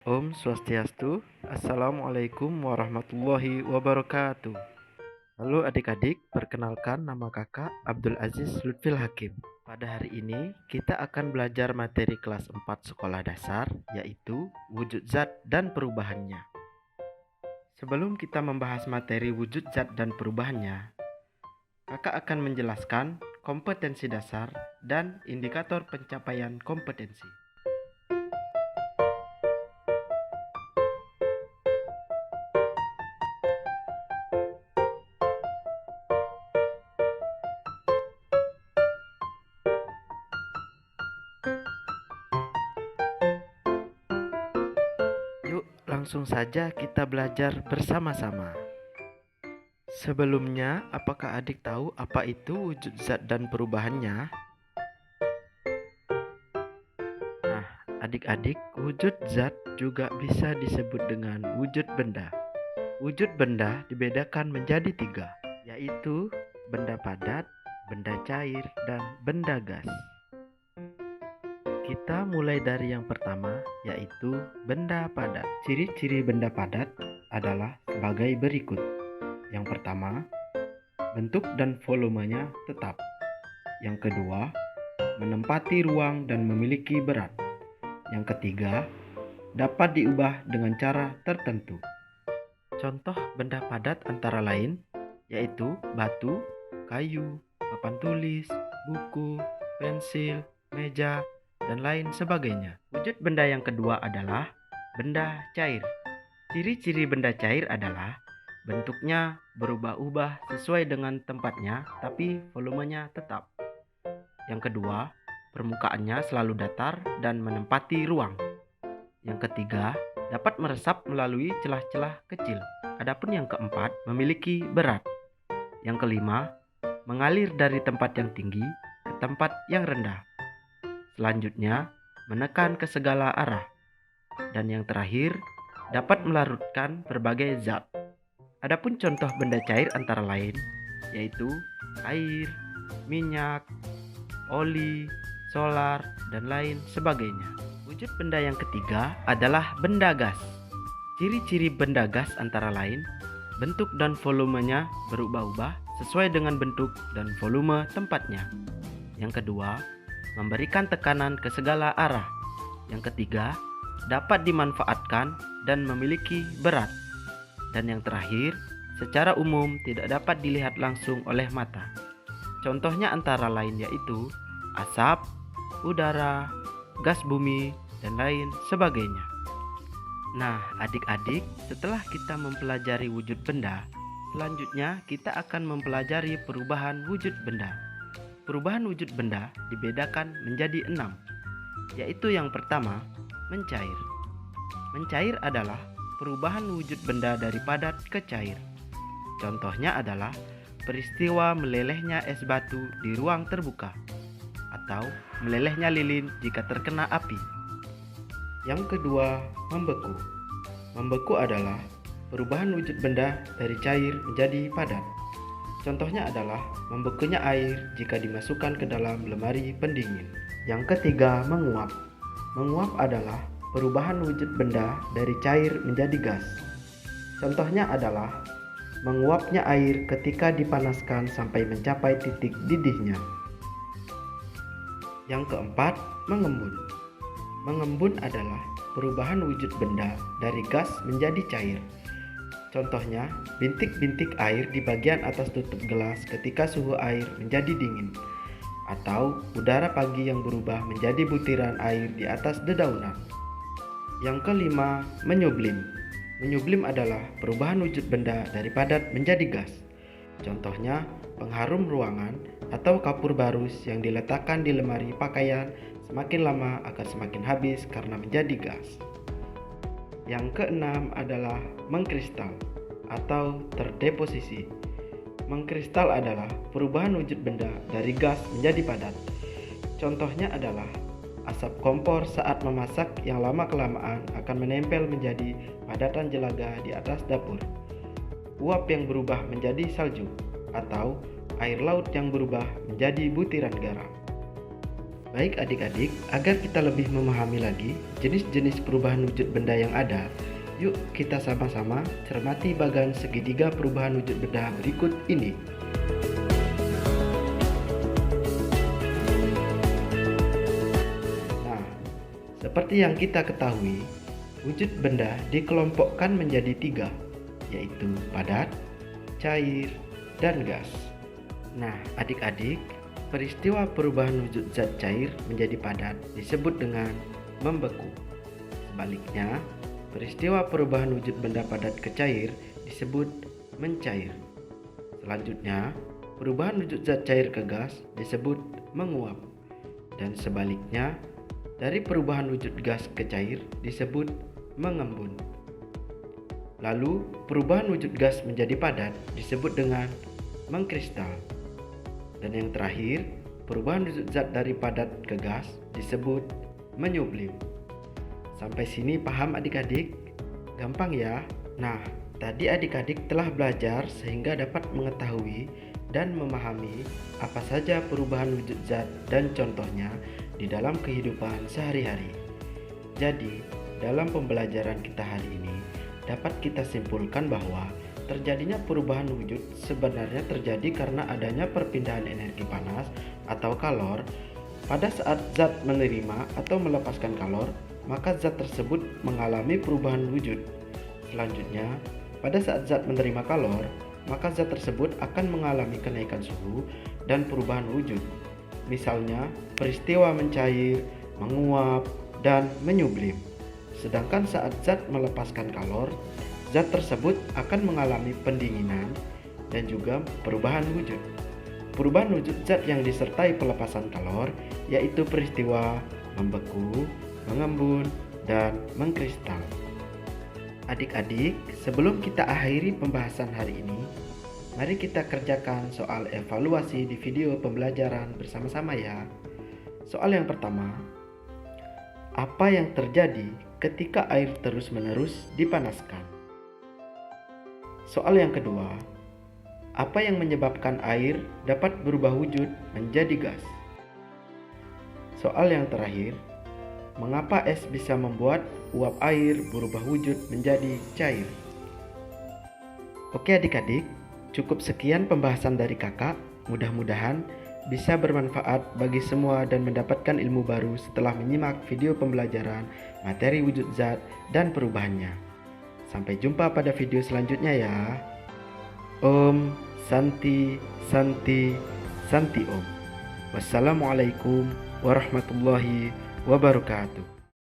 Om Swastiastu. Assalamualaikum warahmatullahi wabarakatuh. Halo adik-adik, perkenalkan nama kakak Abdul Aziz Lutfil Hakim. Pada hari ini kita akan belajar materi kelas 4 sekolah dasar, yaitu wujud zat dan perubahannya. Sebelum kita membahas materi wujud zat dan perubahannya, kakak akan menjelaskan kompetensi dasar dan indikator pencapaian kompetensi. Yuk, langsung saja kita belajar bersama-sama. Sebelumnya, apakah adik tahu apa itu wujud zat dan perubahannya? Nah, adik-adik, wujud zat juga bisa disebut dengan wujud benda. Wujud benda dibedakan menjadi 3, yaitu benda padat, benda cair, dan benda gas. Kita mulai dari yang pertama, yaitu benda padat. Ciri-ciri benda padat adalah sebagai berikut. Yang pertama, bentuk dan volumenya tetap. Yang kedua, menempati ruang dan memiliki berat. Yang ketiga, dapat diubah dengan cara tertentu. Contoh benda padat antara lain yaitu batu, kayu, papan tulis, buku, pensil, meja, dan lain sebagainya. Wujud benda yang kedua adalah benda cair. Ciri-ciri benda cair adalah bentuknya berubah-ubah sesuai dengan tempatnya, tapi volumenya tetap. Yang kedua, permukaannya selalu datar dan menempati ruang. Yang ketiga, dapat meresap melalui celah-celah kecil. Adapun yang keempat, memiliki berat. Yang kelima, mengalir dari tempat yang tinggi ke tempat yang rendah. Selanjutnya, menekan ke segala arah. Dan yang terakhir, dapat melarutkan berbagai zat. Adapun contoh benda cair antara lain yaitu air, minyak, oli, solar, dan lain sebagainya. Wujud benda yang ketiga adalah benda gas. Ciri-ciri benda gas antara lain bentuk dan volumenya berubah-ubah sesuai dengan bentuk dan volume tempatnya. Yang kedua, memberikan tekanan ke segala arah. Yang ketiga, dapat dimanfaatkan dan memiliki berat. Dan yang terakhir, secara umum tidak dapat dilihat langsung oleh mata. Contohnya antara lain yaitu asap, udara, gas bumi, dan lain sebagainya. Nah, adik-adik, setelah kita mempelajari wujud benda, selanjutnya kita akan mempelajari perubahan wujud benda. Perubahan wujud benda dibedakan menjadi 6, yaitu yang pertama, mencair. Mencair adalah perubahan wujud benda dari padat ke cair. Contohnya adalah peristiwa melelehnya es batu di ruang terbuka atau melelehnya lilin jika terkena api. Yang kedua, membeku. Membeku adalah perubahan wujud benda dari cair menjadi padat. Contohnya adalah membekunya air jika dimasukkan ke dalam lemari pendingin. Yang ketiga, menguap. Menguap adalah perubahan wujud benda dari cair menjadi gas. Contohnya adalah menguapnya air ketika dipanaskan sampai mencapai titik didihnya. Yang keempat, mengembun. Mengembun adalah perubahan wujud benda dari gas menjadi cair. Contohnya, bintik-bintik air di bagian atas tutup gelas ketika suhu air menjadi dingin, atau udara pagi yang berubah menjadi butiran air di atas dedaunan. Yang kelima, menyublim. Menyublim adalah perubahan wujud benda dari padat menjadi gas. Contohnya, pengharum ruangan atau kapur barus yang diletakkan di lemari pakaian semakin lama akan semakin habis karena menjadi gas. Yang keenam adalah mengkristal atau terdeposisi. Mengkristal adalah perubahan wujud benda dari gas menjadi padat. Contohnya adalah asap kompor saat memasak yang lama-kelamaan akan menempel menjadi padatan jelaga di atas dapur. Uap yang berubah menjadi salju atau air laut yang berubah menjadi butiran garam. Baik adik-adik, agar kita lebih memahami lagi jenis-jenis perubahan wujud benda yang ada, yuk kita sama-sama cermati bagan segitiga perubahan wujud benda berikut ini. Nah, seperti yang kita ketahui, wujud benda dikelompokkan menjadi tiga, yaitu padat, cair, dan gas. Nah, adik-adik, peristiwa perubahan wujud zat cair menjadi padat disebut dengan membeku. Sebaliknya, peristiwa perubahan wujud benda padat ke cair disebut mencair. Selanjutnya, perubahan wujud zat cair ke gas disebut menguap. Dan sebaliknya, dari perubahan wujud gas ke cair disebut mengembun. Lalu, perubahan wujud gas menjadi padat disebut dengan mengkristal. Dan yang terakhir, perubahan wujud zat dari padat ke gas disebut menyublim. Sampai sini paham adik-adik? Gampang ya? Nah, tadi adik-adik telah belajar sehingga dapat mengetahui dan memahami apa saja perubahan wujud zat dan contohnya di dalam kehidupan sehari-hari. Jadi, dalam pembelajaran kita hari ini, dapat kita simpulkan bahwa terjadinya perubahan wujud sebenarnya terjadi karena adanya perpindahan energi panas atau kalor. Pada saat zat menerima atau melepaskan kalor, maka zat tersebut mengalami perubahan wujud. Selanjutnya, pada saat zat menerima kalor, maka zat tersebut akan mengalami kenaikan suhu dan perubahan wujud. Misalnya, peristiwa mencair, menguap, dan menyublim. Sedangkan saat zat melepaskan kalor, zat tersebut akan mengalami pendinginan dan juga perubahan wujud. Perubahan wujud zat yang disertai pelepasan kalor yaitu peristiwa membeku, mengembun, dan mengkristal. Adik-adik, sebelum kita akhiri pembahasan hari ini, mari kita kerjakan soal evaluasi di video pembelajaran bersama-sama ya. Soal yang pertama, apa yang terjadi ketika air terus-menerus dipanaskan? Soal yang kedua, apa yang menyebabkan air dapat berubah wujud menjadi gas? Soal yang terakhir, mengapa es bisa membuat uap air berubah wujud menjadi cair? Oke adik-adik, cukup sekian pembahasan dari kakak. Mudah-mudahan bisa bermanfaat bagi semua dan mendapatkan ilmu baru setelah menyimak video pembelajaran materi wujud zat dan perubahannya. Sampai jumpa pada video selanjutnya ya. Om Santi Santi Santi Om. Wassalamualaikum warahmatullahi wabarakatuh.